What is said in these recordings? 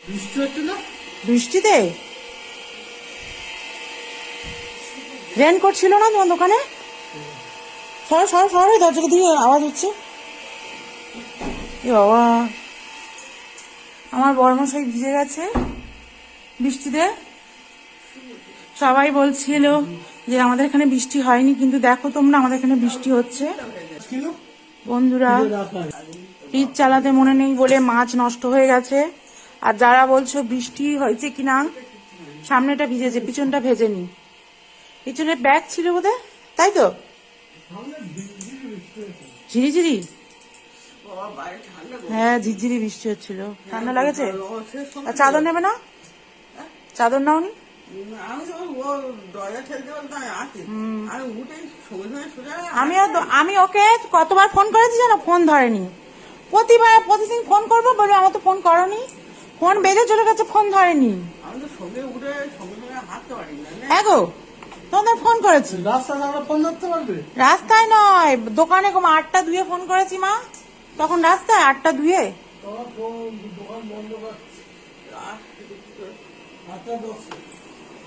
বৃষ্টি হচ্ছে না? বৃষ্টিতে রেনকোট ছিল না তোমার দোকানে? সরো সরো সরো, দরজাকে দিয়ে আওয়াজ হচ্ছে। এ বাবা, আমার বড়মশাই ভিজে গেছে বৃষ্টিতে। সবাই বলছিল যে আমাদের এখানে বৃষ্টি হয়নি, কিন্তু দেখো তোমরা, আমাদের এখানে বৃষ্টি হচ্ছে। বন্ধুরা, ফ্রিজ চালাতে মনে নেই বলে মাছ নষ্ট হয়ে গেছে। আর যারা বলছো বৃষ্টি হয়েছে কিনা, সামনেটা ভিজেছে, পিছনটা ভেজেনি। পিছনে ব্যাগ ছিল বোধহয়, তাই তো? ঝিরিঝিরি, হ্যাঁ ঝিরঝিরি বৃষ্টি হচ্ছিল। ঠান্ডা লাগেছে? আর চাদর নেবে না? চাদর নাওনি? আমি ওকে কতবার ফোন করেছি জানো, ফোন ধরেনি। প্রতিদিন ফোন করবো বলে, আমার তো ফোন করনি। ফোন বেজে চলে গেছে, ফোন ধরেনি। হ্যাঁ গো, তোমাদের ফোন করেছি। রাস্তায় নয়, দোকানে 8টা ধুয়ে ফোন করেছি মা, তখন রাস্তায় 8টা ধুয়ে।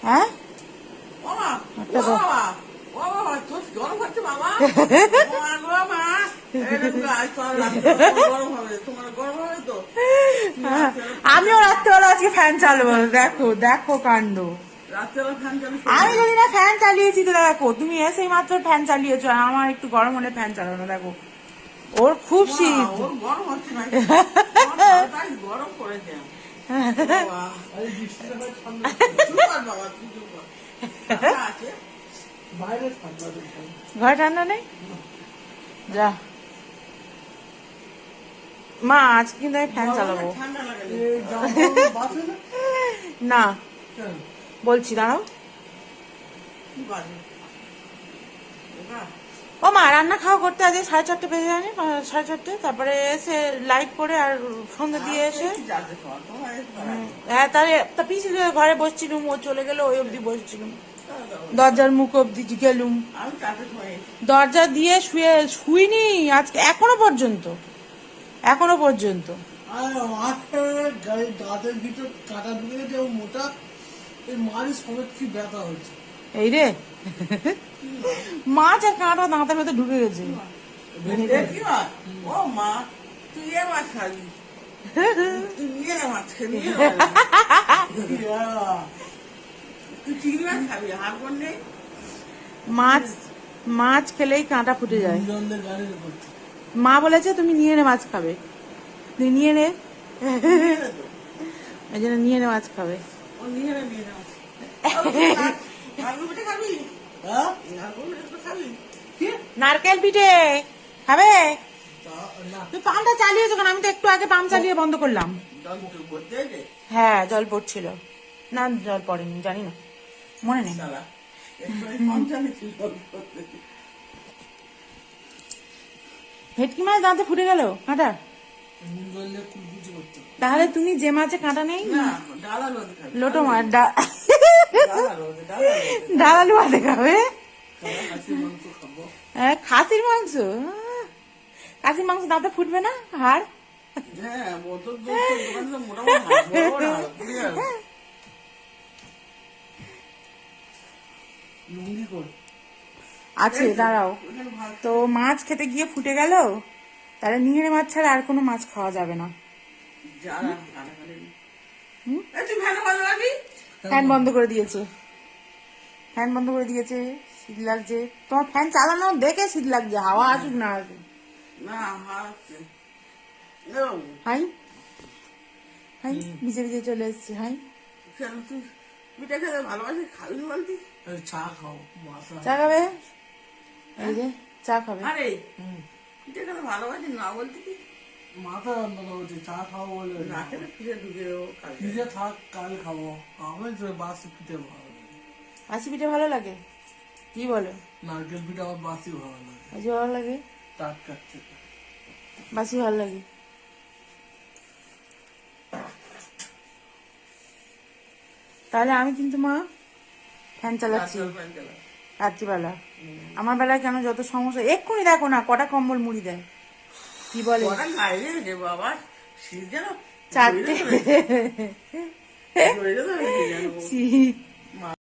হ্যাঁ আমিও রাত্রেবেলা আজকে ফ্যান চালাবো। দেখো দেখো কাণ্ড, আমি যদি না ফ্যান চালিয়েছি তো দেখো, তুমি এসে মাত্র ফ্যান চালিয়েছো। আমার একটু গরম হলে ফ্যান চালানো, দেখো ওর খুব শীত। ঘরে ঠান্ডা নেই? যা মা, আজকে কিন্তু আমি ফ্যান চালাবো না, বলছি দাঁড়াও। ও মা, রান্না খাওয়া করতে আজ 4:30 বেজে যায়নি? 4:30। তারপরে এসে লাইট করে আর সন্ধ্যা দিয়ে এসে, হ্যাঁ তাহলে তা পিসি ঘরে বসছিলুম, ও চলে গেল, ওই অব্দি বসছিলুম, দরজার মুখ অব্দি গেলুম, দরজা দিয়ে শুইনি আজকে এখনো পর্যন্ত। দাঁতের ভিতর কাটা ঢুকে গেছে, মোটা মারি সমেত কি ব্যথা হচ্ছে। এই রে, মাছ আর কাঁটা দাঁতের ভেতর ঢুকে গেছে। ও মা, তুই এ মাছ খাবি, তুই নিয়ে মাছ খাবি, তুই চিংড়ি মাছ খাবি, হাত নেই। মাছ খেলেই কাঁটা ফুটে যায়। মা বলেছে তুমি নিয়ে নে মাছ খাবে, তুই নিয়ে নে, এই জন্য নিয়ে নে মাছ খাবে। নারকেল পিঠে খাবে? তুই পাম্পটা চালিয়েছো কেন? আমি তো একটু আগে পাম্প চালিয়ে বন্ধ করলাম। হ্যাঁ জল পড়ছিল না, জল পড়েনি, জানি না, মনে নেই। ভেটকি মাছ দাঁতে ফুটে গেল কাঁটা? তাহলে তুমি যে মাছে কাঁটা নেই, লোটো মাছ, ডালালু ভাতে খাবে? খাসির মাংস, খাসির মাংস দাঁতে ফুটবে না? হাড় আছে, দাঁড়াও। তো মাছ খেতে গিয়ে ফুটে গেল, তাহলে নিংড়ে মাছ ছাড়া আর কোনো মাছ খাওয়া যাবে না। ফ্যান বন্ধ করে দিয়েছে, ফ্যান বন্ধ করে দিয়েছে, শীত লাগছে। তোমার ফ্যান চালানো দেখে শীত লাগছে, হাওয়া আসুক না আসুক। হাই হাই, ভিজে ভিজে চলে এসছে। হাই, পিঠা খেতে ভালোবাসি, খাবি বলতি? চা খাও, চা খাবে? এই যে চা খাবে। আরে পিঠা খেতে ভালোবাসি না বলতি কি? মাথা যন্ত্রণা হচ্ছে, চা খাও বলে না খেলে পিঠে ঢুকে পিঠে থাক, কাল খাবো। আমি তো বাসি পিঠে ভালো লাগে। বাসি পিঠে ভালো লাগে? কি বলো? নারকেল পিঠে আমার বাসি ভালো লাগে। বাসি ভালো লাগে? টাটকা থেকে বাসি ভালো লাগে। তাহলে আমি কিন্তু মা ফ্যান চালাচ্ছি রাত্রিবেলা। আমার বেলায় কেন যত সমস্যা, এক্ষুনি দেখো না কটা কম্বল মুড়ি দেয়, কি বলে বাবা, শীত যেন চারটে ধরে ধরেছে যেন। ছি